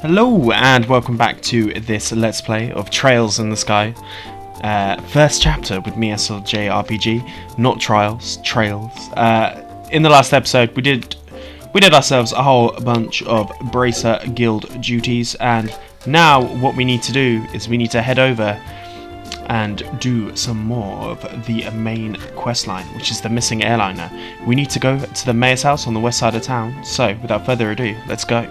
Hello and welcome back to this Let's Play of Trails in the Sky. First chapter with me, Estelle JRPG, not Trials, Trails. In the last episode we did ourselves a whole bunch of Bracer Guild duties, and now what we need to do is we need to head over and do some more of the main quest line, which is the missing airliner. We need to go to the mayor's house on the west side of town, so without further ado, let's go.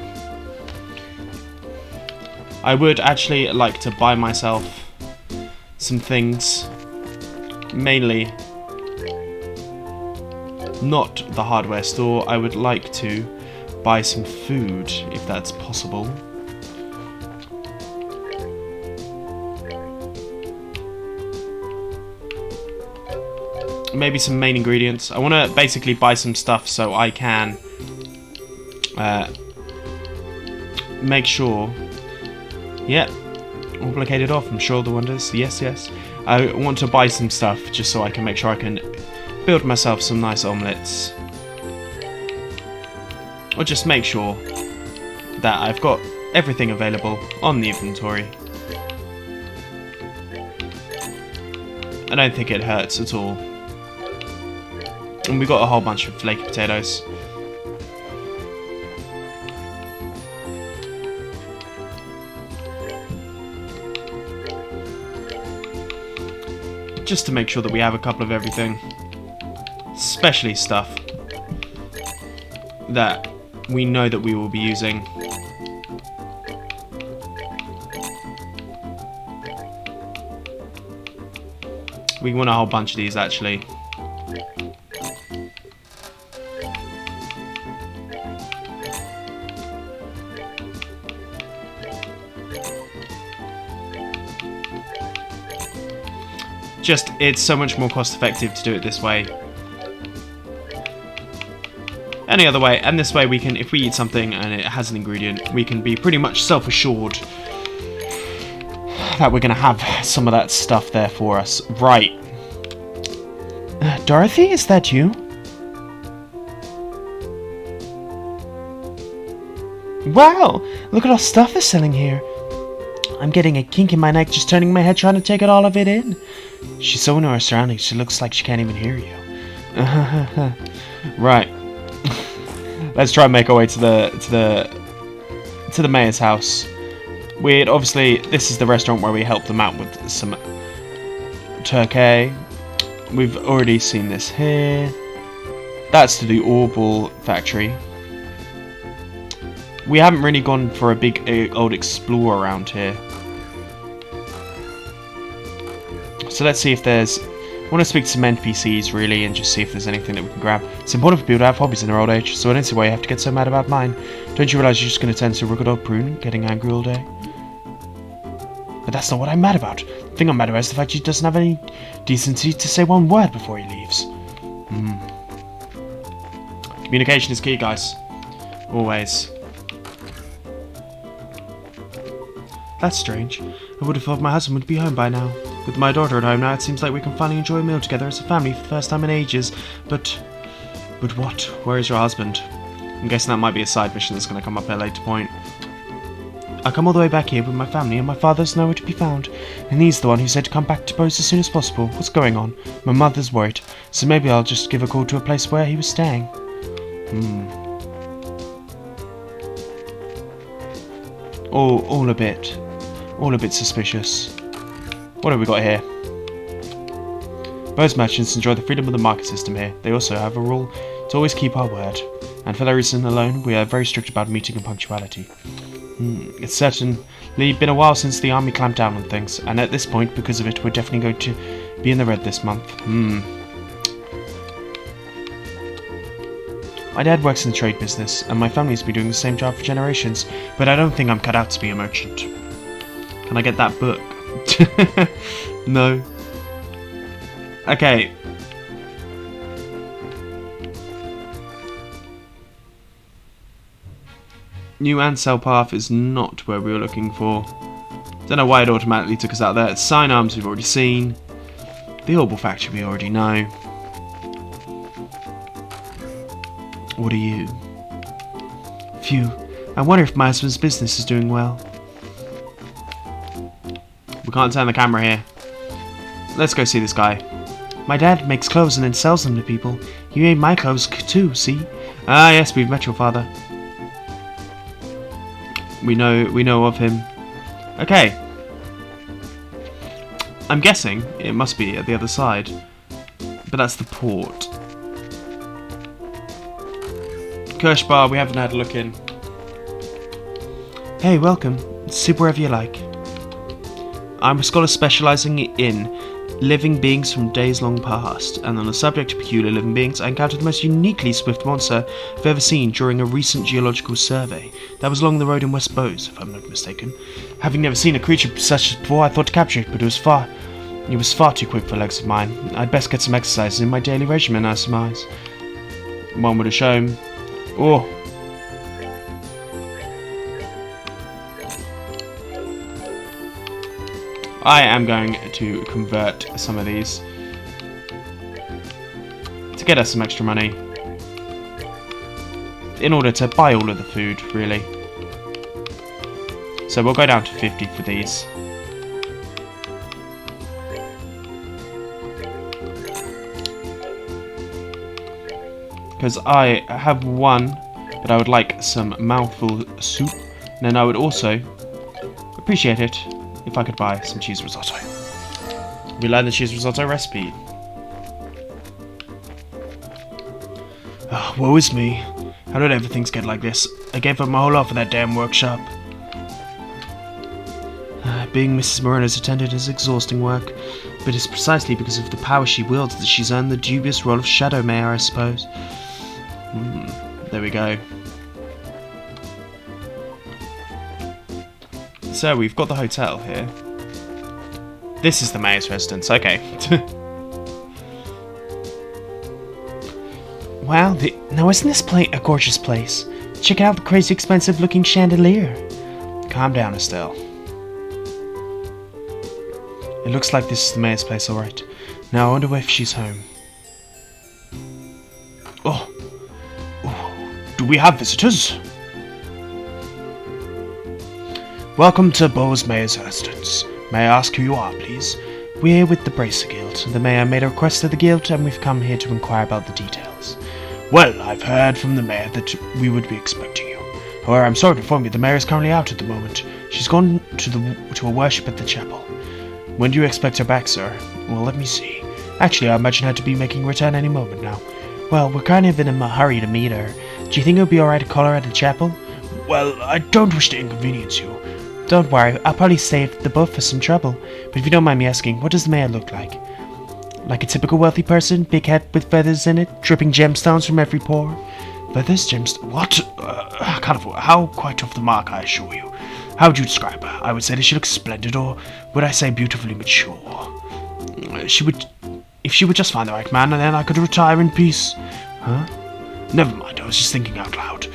I would actually like to buy myself some things, mainly not the hardware store. I would like to buy some food, if that's possible. Maybe some main ingredients. I want to basically buy some stuff so I can make sure. Yeah, all blockaded off from Shoulder Wonders. Yes, yes. I want to buy some stuff just so I can make sure I can build myself some nice omelettes. Or just make sure that I've got everything available on the inventory. I don't think it hurts at all. And we got a whole bunch of flaky potatoes. Just to make sure that we have a couple of everything, especially stuff that we know that we will be using. We want a whole bunch of these actually. Just, it's so much more cost effective to do it this way. Any other way, and this way we can, if we eat something and it has an ingredient, we can be pretty much self-assured that we're going to have some of that stuff there for us. Right. Dorothy, is that you? Wow, look at all stuff they're selling here. I'm getting a kink in my neck just turning my head trying to take all of it in. She's so into her surroundings, she looks like she can't even hear you. Right. Let's try and make our way to the mayor's house. We'd obviously, this is the restaurant where we helped them out with some turkey. We've already seen this here. That's to the Orbal factory. We haven't really gone for a big old explore around here. So let's see if there's... I want to speak to some NPCs really and just see if there's anything that we can grab. It's important for people to have hobbies in their old age, so I don't see why you have to get so mad about mine. Don't you realise you're just going to turn into a rugged old prune, getting angry all day? But that's not what I'm mad about. The thing I'm mad about is the fact he doesn't have any decency to say one word before he leaves. Communication is key, guys. Always. That's strange. I would have thought my husband would be home by now. With my daughter at home now, it seems like we can finally enjoy a meal together as a family for the first time in ages. But what? Where is your husband? I'm guessing that might be a side mission that's going to come up at a later point. I come all the way back here with my family and my father's nowhere to be found. And he's the one who said to come back to post as soon as possible. What's going on? My mother's worried. So maybe I'll just give a call to a place where he was staying. All a bit suspicious. What have we got here? Most merchants enjoy the freedom of the market system here. They also have a rule to always keep our word. And for that reason alone, we are very strict about meeting and punctuality. It's certainly been a while since the army clamped down on things, and at this point, because of it, we're definitely going to be in the red this month. My dad works in the trade business, and my family's been doing the same job for generations, but I don't think I'm cut out to be a merchant. Can I get that book? No. Okay. New Ansel path is not where we were looking for. Don't know why it automatically took us out there. Sign arms we've already seen. The Orbal factory we already know. What are you? Phew. I wonder if my husband's business is doing well. We can't turn the camera here. Let's go see this guy. My dad makes clothes and then sells them to people. He made my clothes too, see? Ah, yes, we've met your father. We know of him. Okay. I'm guessing it must be at the other side. But that's the port. Kirsch Bar, we haven't had a look in. Hey, welcome. Sit wherever you like. I'm a scholar specialising in living beings from days long past, and on the subject of peculiar living beings, I encountered the most uniquely swift monster I've ever seen during a recent geological survey. That was along the road in West Bowes, if I'm not mistaken. Having never seen a creature such as before, I thought to capture it, but it was far too quick for legs of mine. I'd best get some exercise in my daily regimen, I surmise. One would have shown. Oh. I am going to convert some of these to get us some extra money in order to buy all of the food, really. So we'll go down to 50 for these. Because I have one, but I would like some mouthful soup. And then I would also appreciate it if I could buy some cheese risotto. We learned the cheese risotto recipe. Oh, woe is me. How did ever things get like this? I gave up my whole lot for that damn workshop. Being Mrs. Moreno's attendant is exhausting work, but it's precisely because of the power she wields that she's earned the dubious role of Shadow Mayor, I suppose. There we go. So we've got the hotel here. This is the mayor's residence, okay. Wow, now isn't this a gorgeous place? Check out the crazy expensive looking chandelier. Calm down, Estelle. It looks like this is the mayor's place, alright. Now I wonder if she's home. Oh, do we have visitors? Welcome to Bowes Mayor's residence. May I ask who you are, please? We're here with the Bracer Guild. The mayor made a request to the guild, and we've come here to inquire about the details. Well, I've heard from the mayor that we would be expecting you. However, I'm sorry to inform you the mayor is currently out at the moment. She's gone to a worship at the chapel. When do you expect her back, sir? Well, let me see. Actually, I imagine her to be making a return any moment now. Well, we're kind of in a hurry to meet her. Do you think it would be alright to call her at the chapel? Well, I don't wish to inconvenience you. Don't worry, I'll probably save the both for some trouble. But if you don't mind me asking, what does the mayor look like? Like a typical wealthy person? Big head with feathers in it? Dripping gemstones from every pore? Feathers? Gemstones? What? How quite off the mark, I assure you. How would you describe her? I would say that she looks splendid, or would I say beautifully mature? If she would just find the right man, and then I could retire in peace. Huh? Never mind, I was just thinking out loud.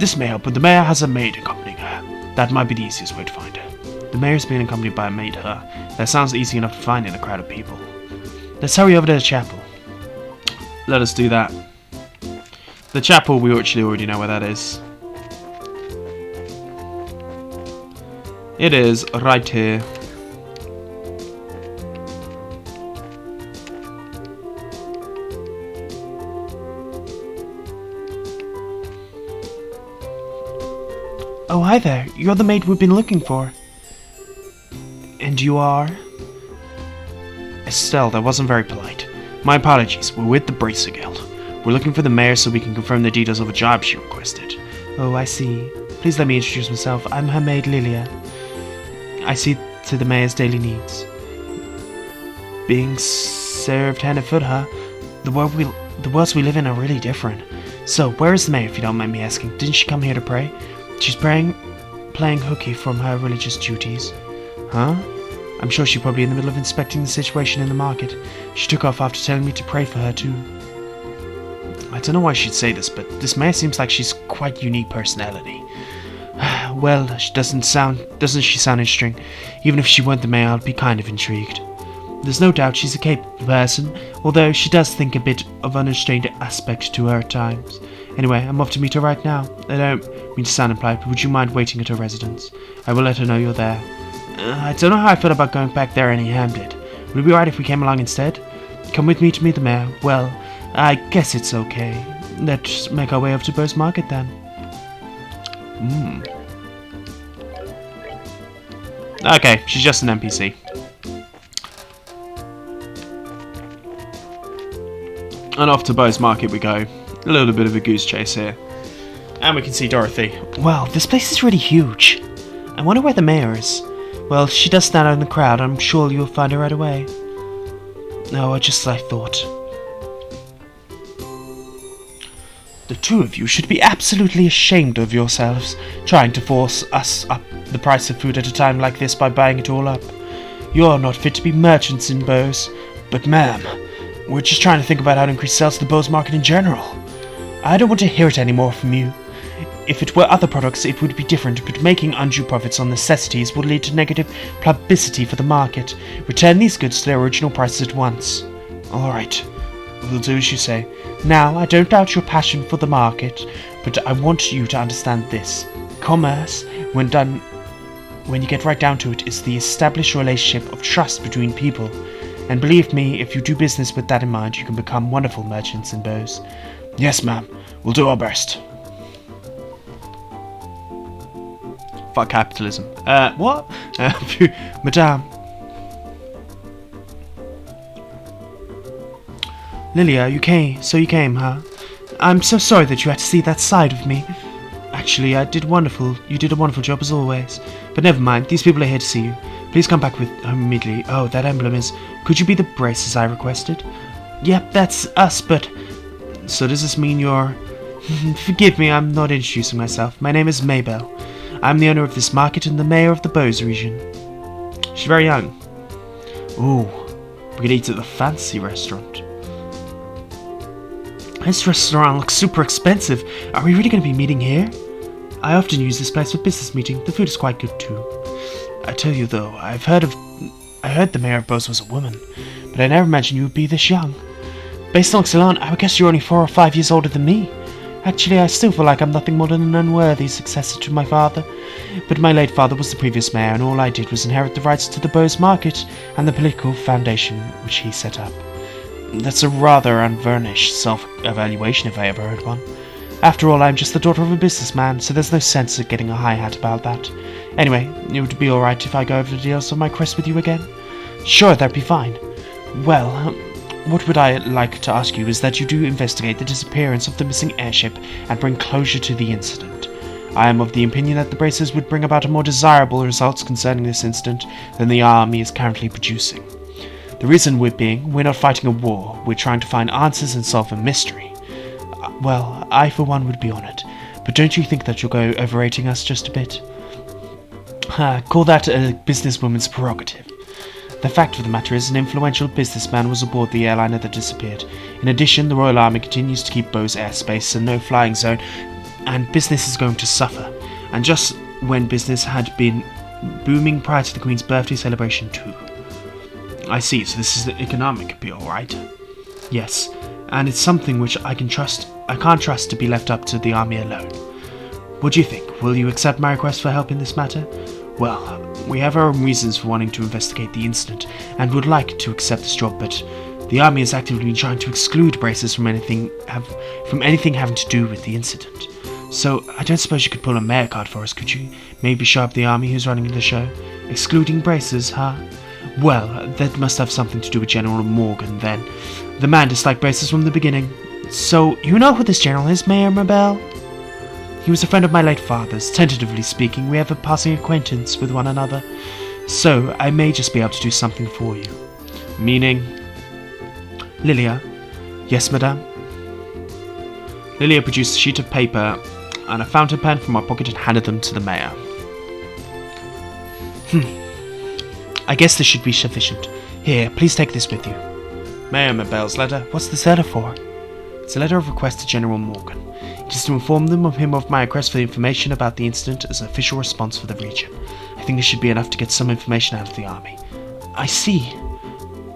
This may help, but the mayor has a maid accompanying her. That might be the easiest way to find her. The mayor's being accompanied by a maid, huh? That sounds easy enough to find in a crowd of people. Let's hurry over to the chapel. Let us do that. The chapel, we actually already know where that is. It is right here. Oh, hi there. You're the maid we've been looking for. And you are? Estelle, that wasn't very polite. My apologies. We're with the Bracer Guild. We're looking for the mayor so we can confirm the details of a job she requested. Oh, I see. Please let me introduce myself. I'm her maid, Lilia. I see to the mayor's daily needs. Being served hand and foot, huh? The worlds we live in are really different. So, where is the mayor, if you don't mind me asking? Didn't she come here to pray? She's playing hooky from her religious duties. Huh? I'm sure she's probably in the middle of inspecting the situation in the market. She took off after telling me to pray for her too. I don't know why she'd say this, but this mayor seems like she's quite unique personality. Well, doesn't she sound interesting? Even if she weren't the mayor, I'd be kind of intrigued. There's no doubt she's a capable person, although she does think a bit of unrestrained aspect to her at times. Anyway, I'm off to meet her right now. I don't mean to sound impolite, but would you mind waiting at her residence? I will let her know you're there. I don't know how I feel about going back there empty-handed. Would it be alright if we came along instead? Come with me to meet the mayor. Well, I guess it's okay. Let's make our way up to Bose Market then. Okay, she's just an NPC. And off to Bose Market we go. A little bit of a goose chase here. And we can see Dorothy. Wow, this place is really huge. I wonder where the mayor is. Well, she does stand out in the crowd. I'm sure you'll find her right away. Oh, just as I thought. The two of you should be absolutely ashamed of yourselves, trying to force us up the price of food at a time like this by buying it all up. You're not fit to be merchants in Bose. But ma'am, we're just trying to think about how to increase sales to the Bose market in general. I don't want to hear it anymore from you. If it were other products, it would be different, but making undue profits on necessities would lead to negative publicity for the market. Return these goods to their original prices at once. Alright, we'll do as you say. Now, I don't doubt your passion for the market, but I want you to understand this. Commerce, when you get right down to it, is the established relationship of trust between people. And believe me, if you do business with that in mind, you can become wonderful merchants in Bose. Yes, ma'am. We'll do our best. Fuck capitalism. What? Madame. Lilia, you came, huh? I'm so sorry that you had to see that side of me. Actually, you did a wonderful job as always. But never mind, these people are here to see you. Please come back with home immediately. Oh, that emblem is... Could you be the braces I requested? Yep, that's us, but... So does this mean you're... Forgive me, I'm not introducing myself. My name is Maybelle. I'm the owner of this market and the mayor of the Bose region. She's very young. Ooh, we could eat at the fancy restaurant. This restaurant looks super expensive. Are we really going to be meeting here? I often use this place for business meeting. The food is quite good too. I tell you though, I heard the mayor of Bose was a woman, but I never imagined you would be this young. Based on looks alone, I would guess you're only 4 or 5 years older than me. Actually, I still feel like I'm nothing more than an unworthy successor to my father. But my late father was the previous mayor, and all I did was inherit the rights to the Bose market and the political foundation which he set up. That's a rather unvarnished self-evaluation if I ever heard one. After all, I'm just the daughter of a businessman, so there's no sense of getting a high hat about that. Anyway, it would be alright if I go over the details of my quest with you again? Sure, that'd be fine. Well, what would I like to ask you is that you do investigate the disappearance of the missing airship and bring closure to the incident. I am of the opinion that the braces would bring about a more desirable results concerning this incident than the army is currently producing. The reason we're not fighting a war, we're trying to find answers and solve a mystery. Well, I for one would be honoured, but don't you think that you'll go overrating us just a bit? Call that a businesswoman's prerogative. The fact of the matter is, an influential businessman was aboard the airliner that disappeared. In addition, the Royal Army continues to keep Bose airspace a no-flying zone, and business is going to suffer. And just when business had been booming prior to the Queen's birthday celebration too. I see, so this is the economic appeal, right? Yes, and it's something which I can't trust to be left up to the army alone. What do you think? Will you accept my request for help in this matter? Well, we have our own reasons for wanting to investigate the incident, and would like to accept this job, but the army has actively been trying to exclude braces from anything having to do with the incident. So, I don't suppose you could pull a mayor card for us, could you? Maybe show up the army who's running the show? Excluding braces, huh? Well, that must have something to do with General Morgan, then. The man disliked braces from the beginning. So, you know who this general is, Mayor Maybelle? He was a friend of my late father's. Tentatively speaking, we have a passing acquaintance with one another. So, I may just be able to do something for you. Meaning? Lilia? Yes, madame? Lilia produced a sheet of paper and a fountain pen from her pocket and handed them to the mayor. I guess this should be sufficient. Here, please take this with you. Mayor Maybelle's letter? What's this letter for? It's a letter of request to General Morgan. It is to inform him of my request for information about the incident as an official response for the region. I think this should be enough to get some information out of the army. I see.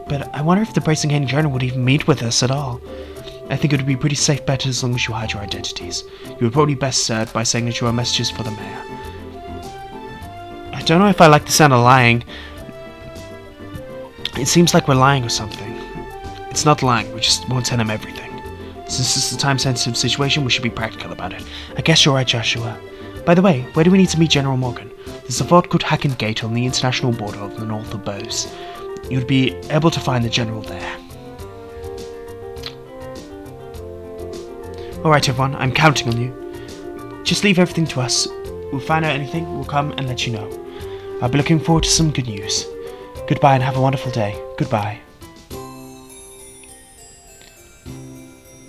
But I wonder if the Bracing Hen Journal would even meet with us at all. I think it would be a pretty safe bet as long as you hide your identities. You would probably best serve by saying that you are messages for the mayor. I don't know if I like the sound of lying. It seems like we're lying or something. It's not lying, we just won't tell him everything. Since this is a time-sensitive situation, we should be practical about it. I guess you're right, Joshua. By the way, where do we need to meet General Morgan? There's a fort called Hacken Gate on the international border of the north of Bose. You'd be able to find the General there. Alright everyone, I'm counting on you. Just leave everything to us. We'll find out anything, we'll come and let you know. I'll be looking forward to some good news. Goodbye and have a wonderful day. Goodbye.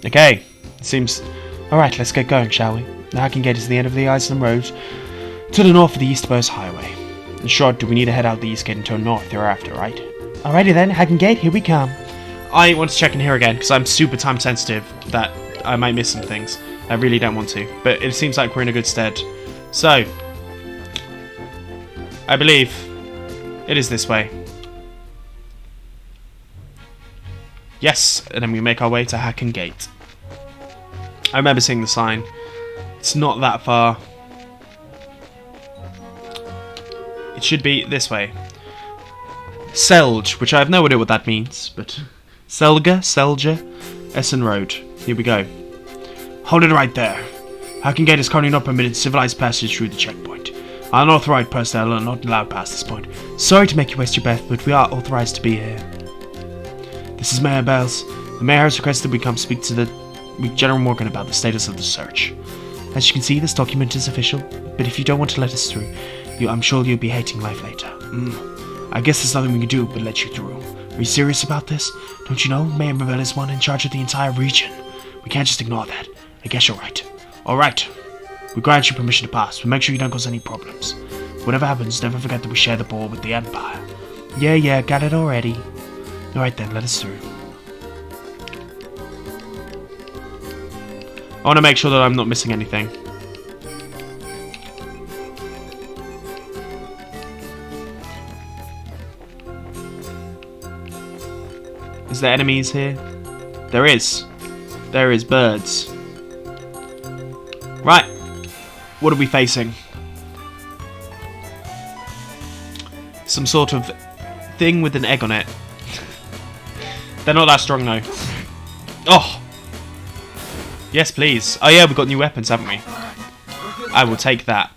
Okay, seems... Alright, let's get going, shall we? The Hacken Gate is the end of the Iceland Road to the north of the East Bose Highway. In short, do we need to head out the East Gate and turn north thereafter, right? Alrighty then, Hacken Gate, here we come. I want to check in here again, because I'm super time sensitive that I might miss some things. I really don't want to, but it seems like we're in a good stead. So, I believe it is this way. Yes, and then we make our way to Hacken Gate. I remember seeing the sign. It's not that far. It should be this way. Selge, which I have no idea what that means, but... Selja, Essen Road. Here we go. Hold it right there. Hacken Gate is currently not permitted civilized passage through the checkpoint. Unauthorized personnel are not allowed past this point. Sorry to make you waste your breath, but we are authorized to be here. This is Maybelle. The mayor has requested we come speak to General Morgan about the status of the search. As you can see, this document is official, but if you don't want to let us through, I'm sure you'll be hating life later. I guess there's nothing we can do but let you through. Are you serious about this? Don't you know Mayor Maybelle is one in charge of the entire region? We can't just ignore that. I guess you're right. Alright. We grant you permission to pass, but make sure you don't cause any problems. Whatever happens, never forget that we share the ball with the Empire. Yeah, got it already. Alright then, let us through. I want to make sure that I'm not missing anything. Is there enemies here? There is. There is birds. Right. What are we facing? Some sort of thing with an egg on it. They're not that strong though. Oh! Yes, please. Oh yeah, we've got new weapons, haven't we? I will take that.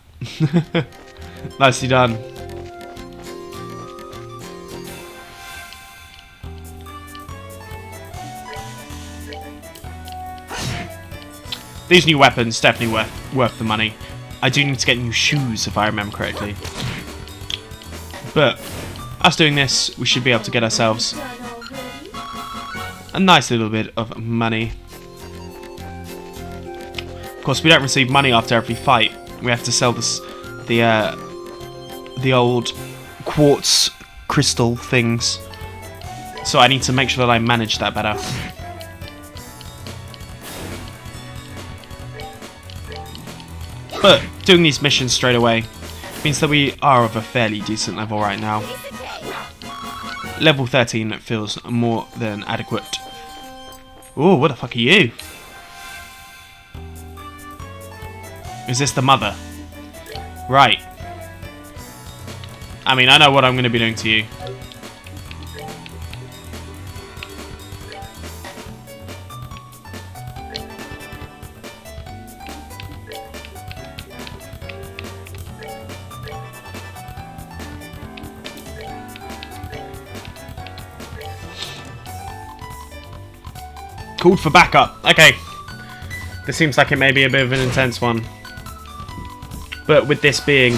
Nicely done. These new weapons, definitely worth the money. I do need to get new shoes, if I remember correctly. But, us doing this, we should be able to get ourselves a nice little bit of money. Of course, we don't receive money after every fight. We have to sell the old quartz crystal things. So I need to make sure that I manage that better. But doing these missions straight away means that we are of a fairly decent level right now. Level 13 feels more than adequate. Ooh, what the fuck are you? Is this the mother? Right. I mean, I know what I'm going to be doing to you. Called for backup. Okay. This seems like it may be a bit of an intense one. But with this being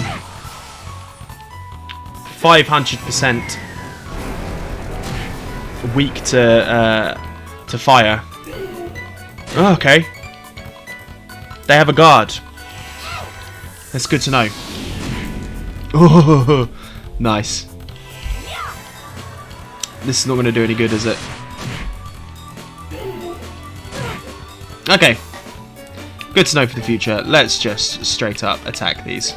500% weak to fire. Oh, okay. They have a guard. That's good to know. Oh, nice. This is not going to do any good, is it? Okay. Good to know for the future. Let's just straight up attack these.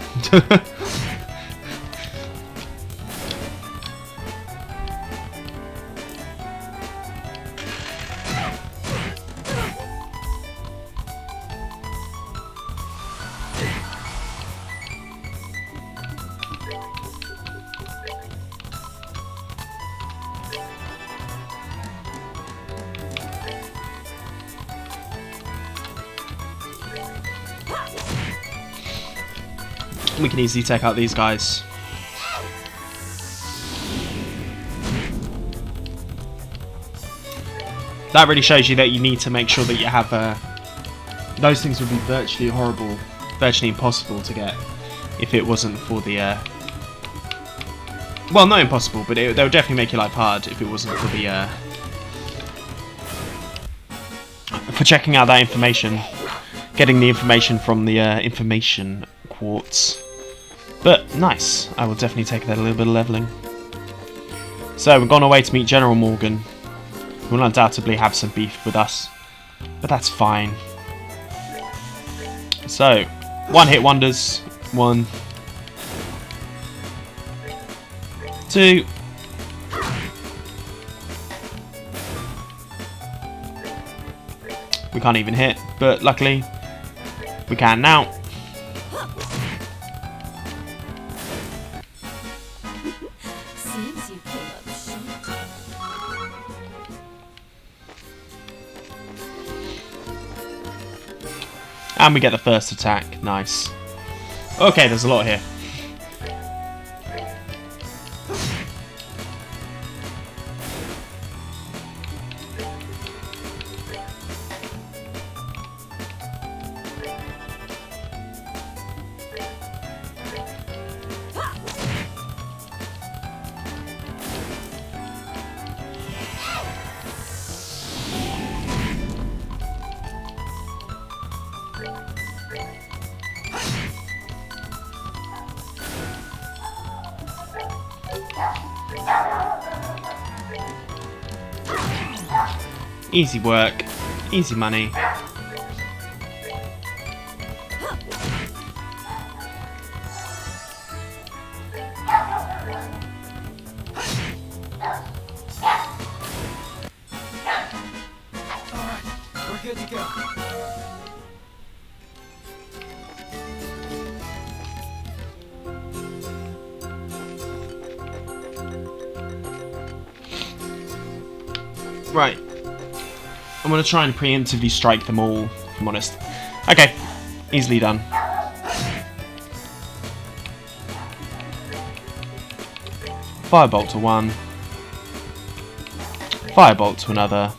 We can easily take out these guys. That really shows you that you need to make sure that you have those things would be virtually horrible, virtually impossible to get if it wasn't for the well, not impossible, but they would definitely make your life hard if it wasn't for the for checking out that information, getting the information from the information quartz. But nice, I will definitely take that a little bit of leveling. So we've gone away to meet General Morgan, who will undoubtedly have some beef with us, but that's fine. So, one hit wonders. 1, 2. We can't even hit, but luckily we can now. Seems you came up short. And we get the first attack. Nice. Okay, there's a lot here. Easy work, easy money. Alright, we're good to go. Right. I'm going to try and preemptively strike them all, if I'm honest. Okay, easily done. Firebolt to one. Firebolt to another.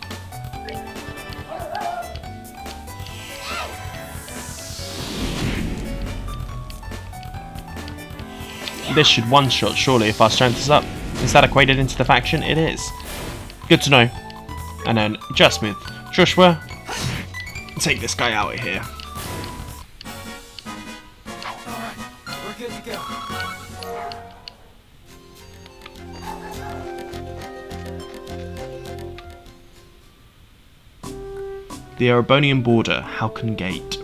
This should one-shot, surely, if our strength is up. Is that equated into the faction? It is. Good to know. And then, just with Joshua, take this guy out of here. Alright, we're good to go. The Erebonian border, Halcon Gate.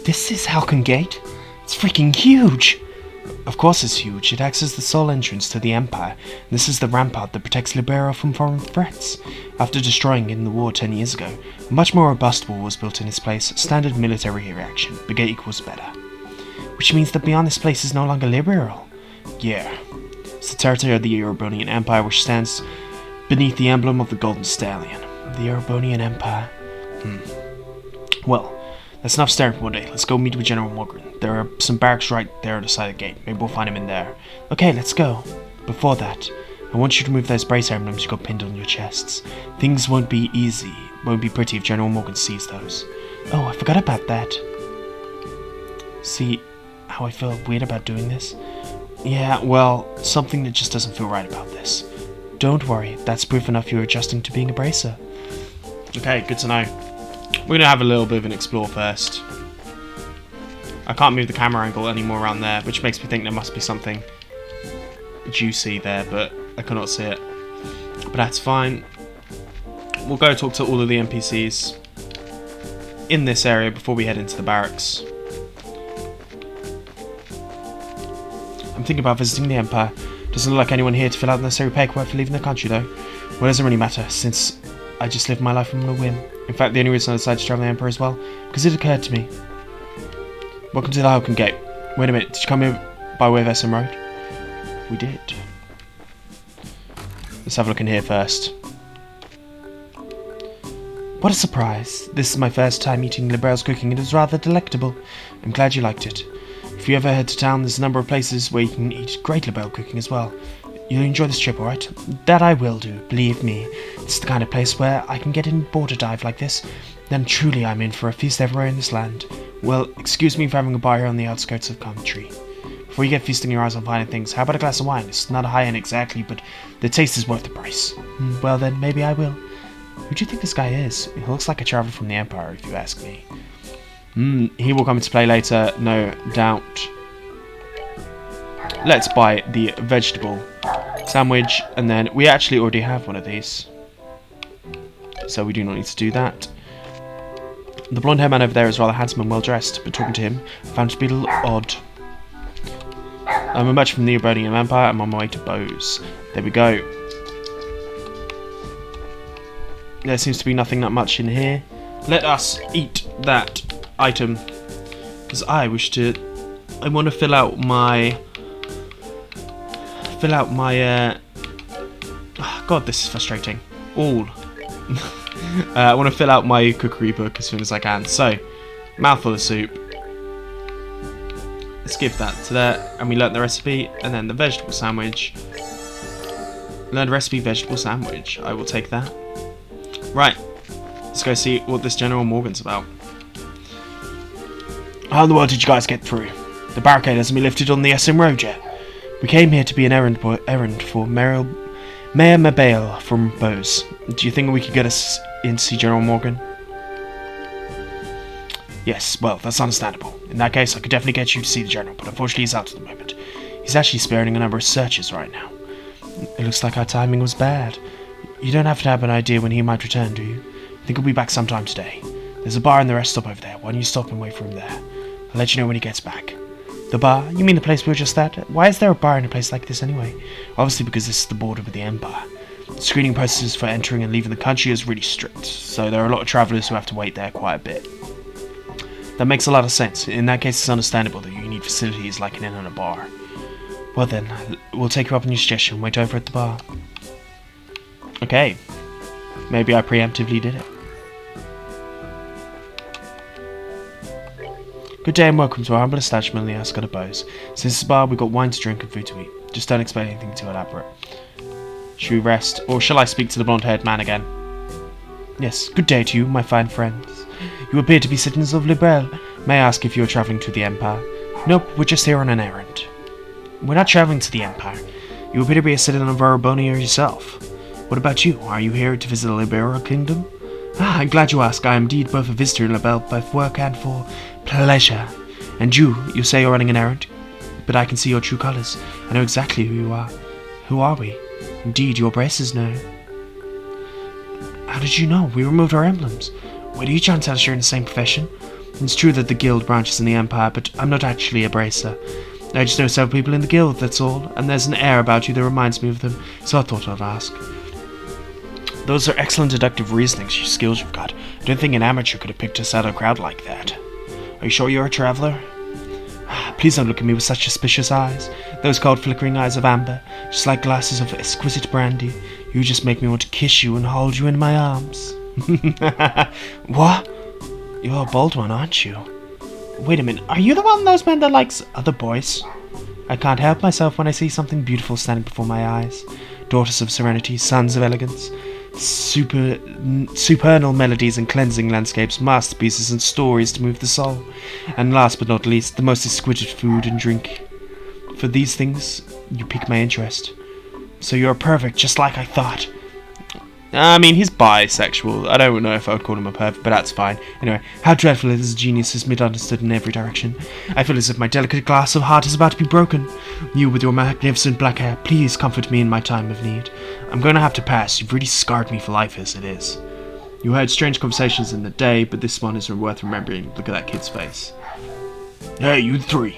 This is Halcon Gate? It's freaking huge! Of course it's huge. It acts as the sole entrance to the Empire. This is the rampart that protects Liberl from foreign threats. After destroying it in the war 10 years ago, a much more robust wall was built in its place. Standard military reaction. Bigger equals better. Which means that beyond this place is no longer Liberl. Yeah. It's the territory of the Erebonian Empire, which stands beneath the emblem of the Golden Stallion. The Erebonian Empire. Well, that's enough staring for one day. Let's go meet with General Morgan. There are some barracks right there at the side of the gate. Maybe we'll find him in there. Okay, let's go. Before that, I want you to remove those brace emblems you got pinned on your chests. Things won't be easy. Won't be pretty if General Morgan sees those. Oh, I forgot about that. See how I feel weird about doing this? Yeah, well, something that just doesn't feel right about this. Don't worry, that's proof enough you're adjusting to being a bracer. Okay, good to know. We're gonna have a little bit of an explore first. I can't move the camera angle anymore around there, which makes me think there must be something juicy there, but I cannot see it. But that's fine. We'll go talk to all of the NPCs in this area before we head into the barracks. I'm thinking about visiting the Empire. Doesn't look like anyone here to fill out the necessary paperwork for leaving the country, though. Well, it doesn't really matter, since I just lived my life on a whim. In fact, the only reason I decided to travel the Empire as well, because it occurred to me. Welcome to the Halcon Gate. Wait a minute, did you come here by way of SM Road? We did. Let's have a look in here first. What a surprise. This is my first time eating Liberl's cooking and it was rather delectable. I'm glad you liked it. If you ever head to town, there's a number of places where you can eat great Liberl cooking as well. You'll enjoy this trip, alright? That I will do, believe me. It's the kind of place where I can get in border dive like this. Then truly I'm in for a feast everywhere in this land. Well, excuse me for having a bar here on the outskirts of the country. Before you get feasting your eyes on finer things, how about a glass of wine? It's not a high end exactly, but the taste is worth the price. Well then, maybe I will. Who do you think this guy is? He looks like a traveller from the Empire, if you ask me. He will come into play later, no doubt. Let's buy the vegetable sandwich, and then we actually already have one of these. So we do not need to do that. The blonde-haired man over there is rather handsome and well-dressed, but talking to him, I found it to be a little odd. I'm a match from the Orbal Empire, I'm on my way to Bose. There we go. There seems to be nothing that much in here. Let us eat that item, because I want to fill out my God, this is frustrating. I want to fill out my cookery book as soon as I can. So, mouthful of soup. Let's give that to there, and we learnt the recipe, and then the vegetable sandwich. Learned recipe vegetable sandwich. I will take that. Right, let's go see what this General Morgan's about. How in the world did you guys get through? The barricade hasn't been lifted on the SM Road yet. We came here to be an errand for Mayor Maybelle from Bose. Do you think we could get us in to see General Morgan? Yes, well, that's understandable. In that case, I could definitely get you to see the General, but unfortunately he's out at the moment. He's actually spearheading a number of searches right now. It looks like our timing was bad. You don't have to have an idea when he might return, do you? I think he'll be back sometime today. There's a bar in the rest stop over there. Why don't you stop and wait for him there? I'll let you know when he gets back. The bar? You mean the place we were just at? Why is there a bar in a place like this anyway? Obviously because this is the border with the Empire. The screening processes for entering and leaving the country is really strict, so there are a lot of travellers who have to wait there quite a bit. That makes a lot of sense. In that case, it's understandable that you need facilities like an inn and a bar. Well then, we'll take you up on your suggestion. Wait over at the bar. Okay. Maybe I preemptively did it. Good day and welcome to our humble establishment on the outskirts of Bose. Since this bar, we've got wine to drink and food to eat. Just don't expect anything too elaborate. Should we rest, or shall I speak to the blonde-haired man again? Yes, good day to you, my fine friends. You appear to be citizens of Liberl. May I ask if you are travelling to the Empire? Nope, we're just here on an errand. We're not travelling to the Empire. You appear to be a citizen of Arabonia yourself. What about you? Are you here to visit the Liberl Kingdom? Ah, I'm glad you ask. I am indeed both a visitor in Liberl, both work and for pleasure. And you say you're running an errand? But I can see your true colours. I know exactly who you are. Who are we? Indeed, your braces know. How did you know? We removed our emblems. Why do you try and tell us you're in the same profession? It's true that the guild branches in the Empire, but I'm not actually a bracer. I just know several people in the guild, that's all, and there's an air about you that reminds me of them, so I thought I'd ask. Those are excellent deductive reasoning skills you've got. I don't think an amateur could have picked us out of a crowd like that. Are you sure you're a traveller? Please don't look at me with such suspicious eyes. Those cold flickering eyes of amber, just like glasses of exquisite brandy. You just make me want to kiss you and hold you in my arms. What? You're a bold one, aren't you? Wait a minute, are you the one of those men that likes other boys? I can't help myself when I see something beautiful standing before my eyes. Daughters of serenity, sons of elegance, supernal melodies and cleansing landscapes, masterpieces and stories to move the soul. And last but not least, the most exquisite food and drink. For these things, you pique my interest. So you're perfect, just like I thought. I mean, he's bisexual. I don't know if I would call him a pervert, but that's fine. Anyway, how dreadful it is genius is misunderstood in every direction. I feel as if my delicate glass of heart is about to be broken. You with your magnificent black hair, please comfort me in my time of need. I'm going to have to pass. You've really scarred me for life as it is. You heard strange conversations in the day, but this one is worth remembering. Look at that kid's face. Hey, you three.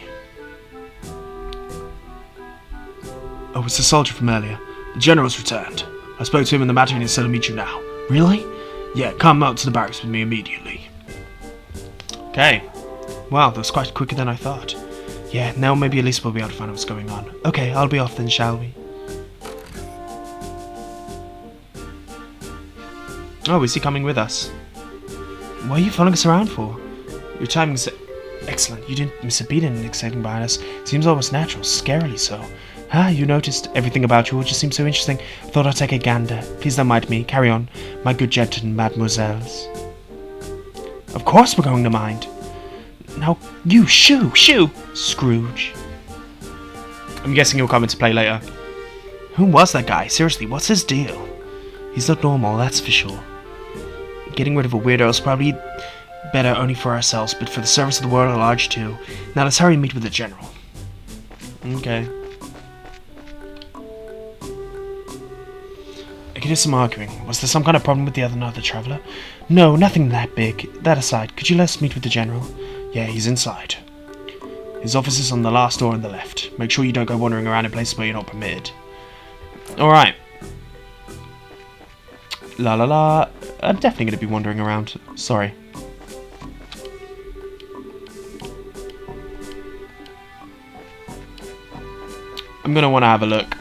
Oh, it's the soldier from earlier. The general's returned. I spoke to him in the matter and he said to meet you now. Really? Yeah, come out to the barracks with me immediately. Okay. Wow, that was quite quicker than I thought. Yeah, now maybe at least we'll be able to find out what's going on. Okay, I'll be off then, shall we? Oh, is he coming with us? What are you following us around for? Your timing's excellent. You didn't miss a beat in exciting behind us. Seems almost natural, scarily so. Ah, you noticed everything about you, it just seems so interesting. Thought I'd take a gander. Please don't mind me. Carry on, my good gentlemen, mademoiselles. Of course we're going to mind. Now, you, shoo! Scrooge. I'm guessing he'll come into play later. Who was that guy? Seriously, what's his deal? He's not normal, that's for sure. Getting rid of a weirdo is probably better only for ourselves, but for the service of the world at large too. Now let's hurry and meet with the general. Okay. I could hear some arguing. Was there some kind of problem with the other traveller? No, nothing that big. That aside, could you let us meet with the general? Yeah, he's inside. His office is on the last door on the left. Make sure you don't go wandering around in places where you're not permitted. Alright. La la la. I'm definitely going to be wandering around. Sorry. I'm going to want to have a look.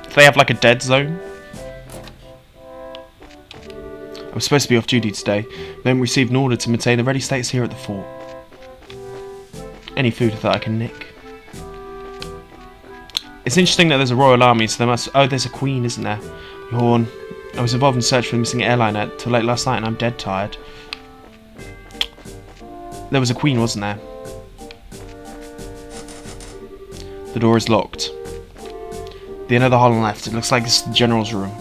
Do they have like a dead zone? I'm supposed to be off duty today, then received an order to maintain the ready status here at the fort. Any food that I can nick. It's interesting that there's a royal army, so there must... Oh, there's a queen, isn't there? Yawn. I was involved in search for the missing airliner till late last night and I'm dead tired. There was a queen, wasn't there? The door is locked. The end of the hall on the left. It looks like this is the general's room.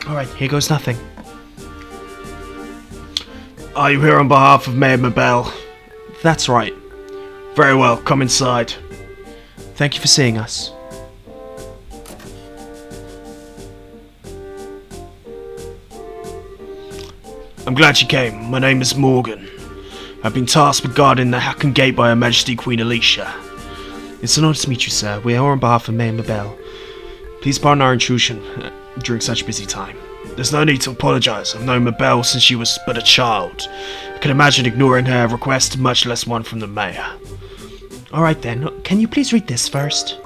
Alright, here goes nothing. Are you here on behalf of Mayor Maybelle? That's right. Very well, come inside. Thank you for seeing us. I'm glad you came. My name is Morgan. I've been tasked with guarding the Hacken Gate by Her Majesty Queen Alicia. It's an honour to meet you, sir. We are on behalf of Mayor Maybelle. Please pardon our intrusion during such a busy time. There's no need to apologise. I've known Maybelle since she was but a child. I can imagine ignoring her request, much less one from the mayor. Alright then, can you please read this first?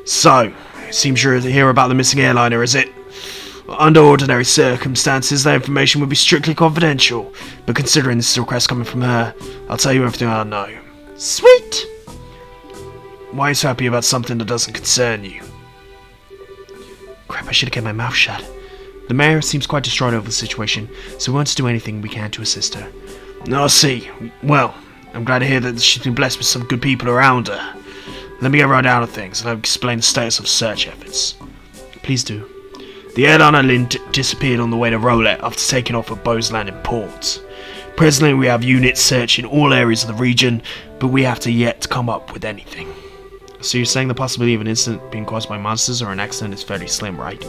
So, it seems you're here about the missing airliner, is it? Under ordinary circumstances, that information would be strictly confidential, but considering this is a request coming from her, I'll tell you everything I know. Sweet! Why are you so happy about something that doesn't concern you? Crap, I should have kept my mouth shut. The mayor seems quite distraught over the situation, so we want to do anything we can to assist her. I see. Well, I'm glad to hear that she's been blessed with some good people around her. Let me get right down to things, and I'll explain the status of search efforts. Please do. The airliner Lynn disappeared on the way to Roulette after taking off at Bowes Landing Port. Presently we have units searching all areas of the region, but we have to yet to come up with anything. So you're saying the possibility of an incident being caused by monsters or an accident is fairly slim, right?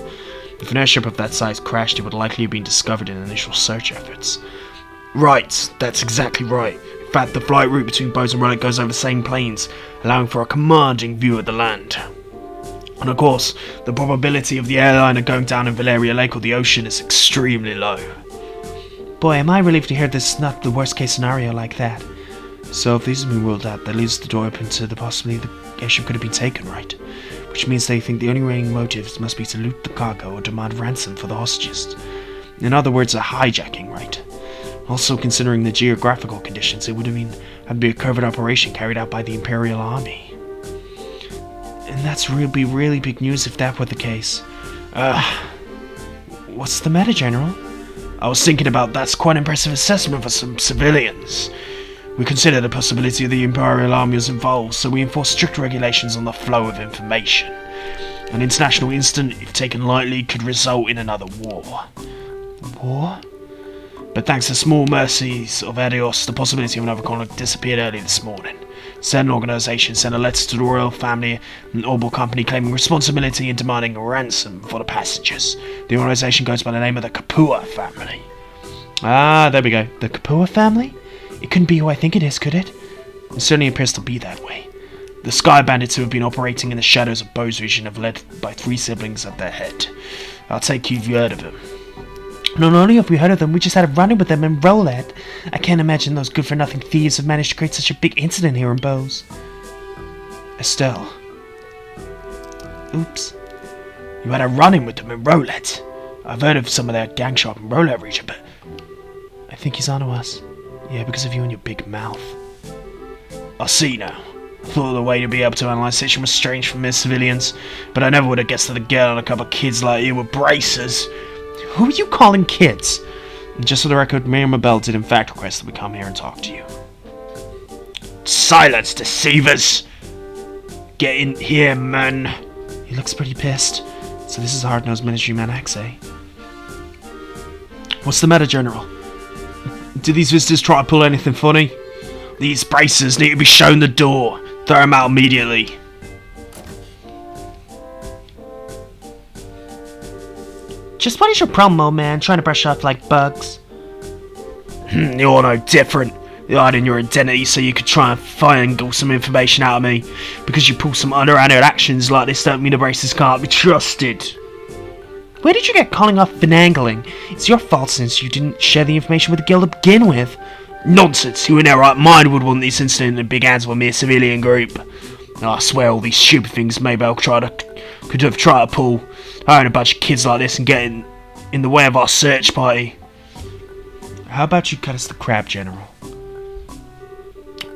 If an airship of that size crashed, it would likely have been discovered in initial search efforts. Right, that's exactly right. In fact, the flight route between Bowes and Roulette goes over the same plains, allowing for a commanding view of the land. And of course, the probability of the airliner going down in Valeria Lake or the ocean is extremely low. Boy, am I relieved to hear this is not the worst case scenario like that. So if this has been ruled out, that leaves the door open to the possibility the airship could have been taken, right? Which means they think the only remaining motives must be to loot the cargo or demand ransom for the hostages. In other words, a hijacking, right? Also, considering the geographical conditions, it would have been had to be a covert operation carried out by the Imperial Army. And that's really big news if that were the case. What's the matter, General? I was thinking about that's quite an impressive assessment for some civilians. We consider the possibility of the Imperial Army was involved, so we enforce strict regulations on the flow of information. An international incident, if taken lightly, could result in another war. War? But thanks to small mercies of Adios, the possibility of another conflict disappeared early this morning. Certain organizations sent a letter to the royal family and Orbal Company claiming responsibility and demanding a ransom for the passengers. The organization goes by the name of the Kapua family. Ah, there we go. The Kapua family? It couldn't be who I think it is, could it? It certainly appears to be that way. The Sky Bandits who have been operating in the shadows of Bo's region have led by 3 siblings at their head. I'll take you've heard of them. Not only have we heard of them, we just had a run-in with them in Roulette. I can't imagine those good-for-nothing thieves have managed to create such a big incident here in Bo's. Estelle. Oops. You had a run-in with them in Roulette. I've heard of some of their gang shop in Roulette region, but I think he's onto us. Yeah, because of you and your big mouth. I see now. I thought the way to be able to analyse the situation was strange from mere civilians, but I never would have guessed that a girl and a couple of kids like you were bracers. Who are you calling kids? And just for the record, me and Maybelle did in fact request that we come here and talk to you. Silence, deceivers! Get in here, man. He looks pretty pissed. So this is a hard-nosed military man axe, eh? What's the matter, General? Did these visitors try to pull anything funny? These bracers need to be shown the door. Throw them out immediately. Just what is your problem, old man? Trying to brush off like bugs? You're no different. You're hiding your identity so you could try and finagle some information out of me. Because you pull some underhanded actions like this don't mean the bracers can't be trusted. Where did you get calling off finagling? It's your fault since you didn't share the information with the guild to begin with. Nonsense! Who in their right mind would want this incident in big hands of a mere civilian group? I swear all these stupid things Maybelle could have tried to pull. Hiring a bunch of kids like this and getting in the way of our search party. How about you cut us the crap, General?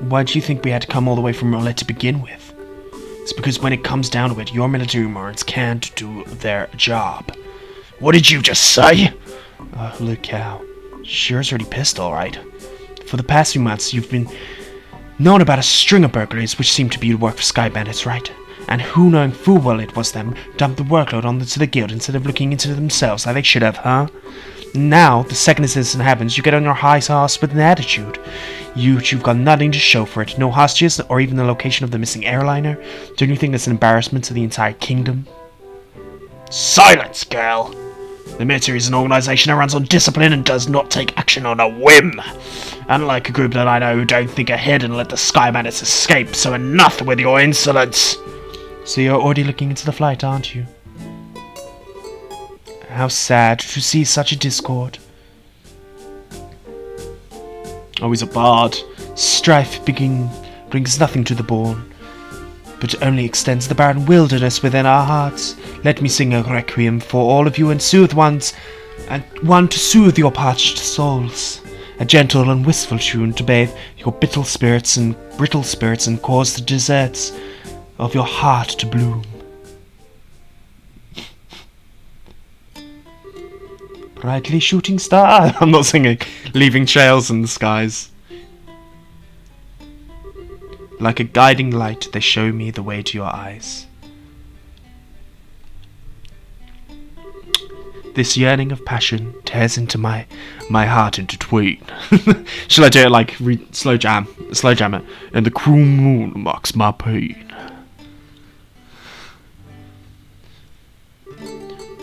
Why do you think we had to come all the way from Roulette to begin with? It's because when it comes down to it, your military marines can't do their job. What did you just say? Holy cow. Sure is already pissed, alright. For the past few months, you've been known about a string of burglaries which seem to be the work of Sky Bandits, right? And who, knowing full well it was them, dumped the workload onto the guild instead of looking into themselves like they should have, huh? Now, the second this incident happens, you get on your high horse with an attitude. You've got nothing to show for it. No hostages or even the location of the missing airliner. Don't you think that's an embarrassment to the entire kingdom? Silence, girl! The military is an organisation that runs on discipline and does not take action on a whim. Unlike a group that I know who don't think ahead and let the Sky Bandits escape, so enough with your insolence! So you're already looking into the flight, aren't you? How sad to see such a discord. Oh, he's a bard. Strife brings nothing to the born, but only extends the barren wilderness within our hearts. Let me sing a requiem for all of you and soothe ones, and one to soothe your parched souls. A gentle and wistful tune to bathe your brittle spirits and cause the deserts of your heart to bloom. Brightly shooting star. I'm not singing. Leaving trails in the skies. Like a guiding light, they show me the way to your eyes. This yearning of passion tears into my heart into twain. Shall I do it like slow jam it? And the cruel moon marks my pain.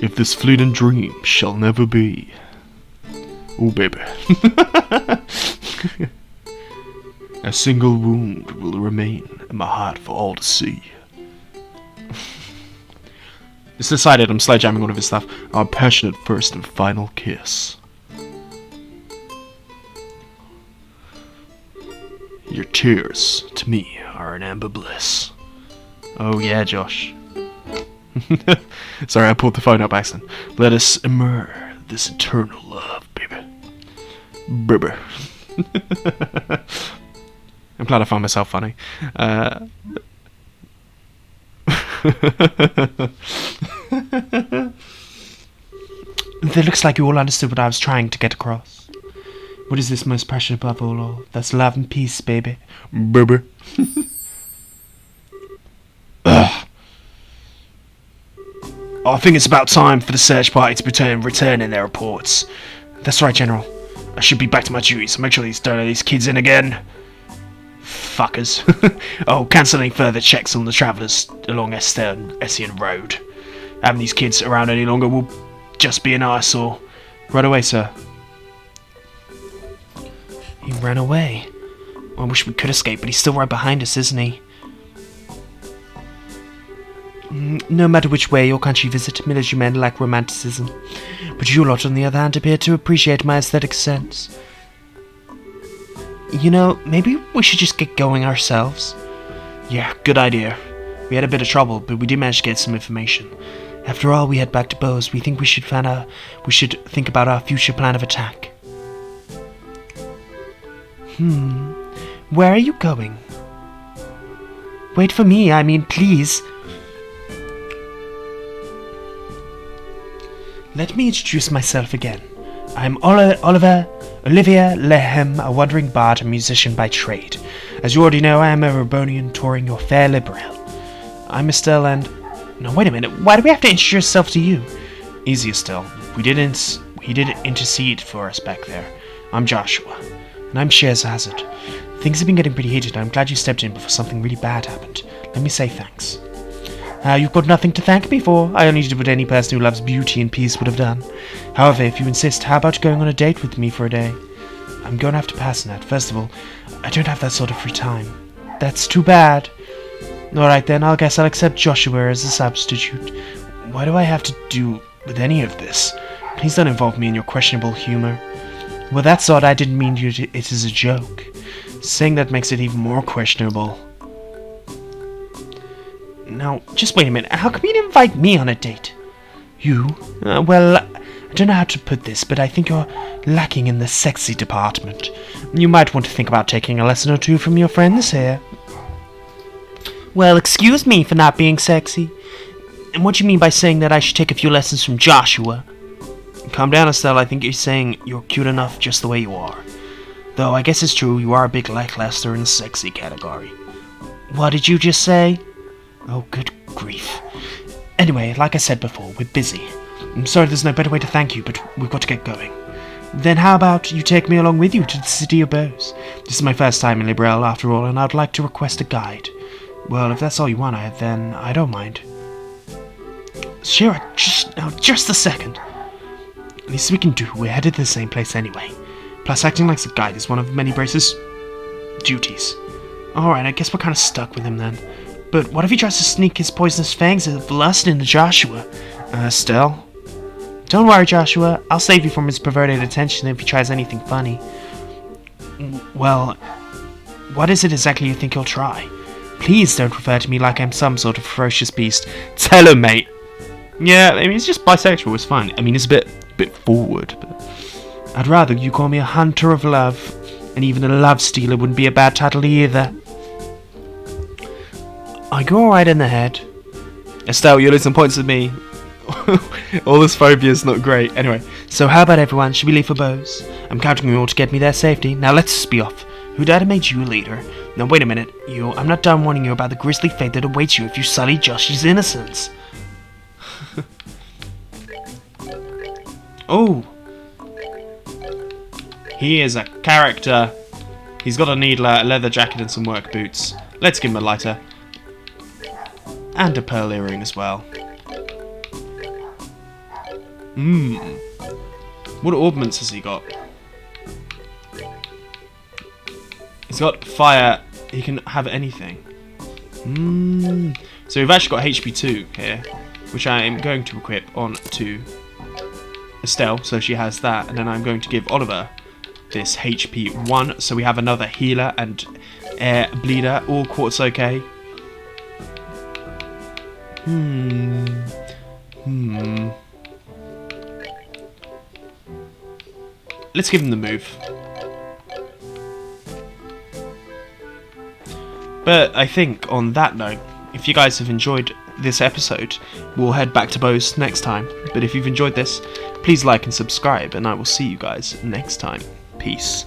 If this fleeting dream shall never be. Oh, baby. A single wound will remain in my heart for all to see. It's decided I'm slow jamming all of his stuff. Our passionate first and final kiss. Your tears, to me, are an amber bliss. Oh yeah, Josh. Sorry, I pulled the phone up by accident. Let us immer this eternal love, baby. Baby. I'm glad I found myself funny. It looks like you all understood what I was trying to get across. What is this most precious above all? That's love and peace, baby. Baby. Ugh. I think it's about time for the search party to return in their reports. That's right, General. I should be back to my duties. Make sure don't let these kids in again. Fuckers. Oh, cancelling further checks on the travellers along Estelle and Essian Road. Having these kids around any longer will just be an eyesore. Right away, sir. He ran away. I wish we could escape, but he's still right behind us, isn't he? No matter which way your country visit, military men lack romanticism. But you lot, on the other hand, appear to appreciate my aesthetic sense. You know, maybe we should just get going ourselves. Yeah, good idea. We had a bit of trouble, but we did manage to get some information. After all, we head back to Bose. We think we should think about our future plan of attack. Where are you going? Wait for me, I mean, please. Let me introduce myself again. I'm Olivier Lehem, a wandering bard and musician by trade. As you already know, I am a Rebonian touring your fair Liberl. I'm Estelle and... No, wait a minute, why do we have to introduce ourselves to you? Easy, Estelle. He did intercede for us back there. I'm Joshua. And I'm Scheherazade. Things have been getting pretty heated, and I'm glad you stepped in before something really bad happened. Let me say thanks. You've got nothing to thank me for. I only did what any person who loves beauty and peace would have done. However, if you insist, how about going on a date with me for a day? I'm going to have to pass on that. First of all, I don't have that sort of free time. That's too bad. Alright then, I guess I'll accept Joshua as a substitute. Why do I have to do with any of this? Please don't involve me in your questionable humor. Well, that's odd. I didn't mean it as a joke. Saying that makes it even more questionable. Now, just wait a minute. How come you invite me on a date? You? Well, I don't know how to put this, but I think you're lacking in the sexy department. You might want to think about taking a lesson or two from your friends here. Well, excuse me for not being sexy. And what do you mean by saying that I should take a few lessons from Joshua? Calm down, Estelle. I think you're saying you're cute enough just the way you are. Though I guess it's true, you are a bit lackluster in the sexy category. What did you just say? Oh, good grief. Anyway, like I said before, we're busy. I'm sorry there's no better way to thank you, but we've got to get going. Then how about you take me along with you to the city of Bose? This is my first time in Liberl, after all, and I'd like to request a guide. Well, if that's all you want, then I don't mind. Sure, just a second. Least we can do. We're headed to the same place anyway. Plus, acting like a guide is one of many Brace's duties. Alright, I guess we're kind of stuck with him then. But what if he tries to sneak his poisonous fangs of lust into Joshua? Estelle? Don't worry, Joshua. I'll save you from his perverted attention if he tries anything funny. Well, what is it exactly you think he'll try? Please don't refer to me like I'm some sort of ferocious beast. Tell him, mate. Yeah, I mean, it's just bisexual, it's fine. I mean, it's a bit forward, but I'd rather you call me a hunter of love, and even a love stealer wouldn't be a bad title either. I go alright in the head. Estelle, you're losing points with me. All this phobia is not great. Anyway, so how about everyone? Should we leave for Bose? I'm counting on you all to get me there safety. Now let's just be off. Who dared made you a leader? Now wait a minute, I'm not done warning you about the grisly fate that awaits you if you sully Josh's innocence. Oh! He is a character. He's got a leather jacket and some work boots. Let's give him a lighter. And a pearl earring as well. What ornaments has he got? He's got fire. He can have anything. So we've actually got HP 2 here, which I am going to equip onto Estelle, so she has that, and then I'm going to give Oliver this HP 1, so we have another healer and air bleeder, all quartz okay. Let's give him the move. But I think on that note, if you guys have enjoyed this episode, we'll head back to Bose next time. But if you've enjoyed this, please like and subscribe, and I will see you guys next time. Peace.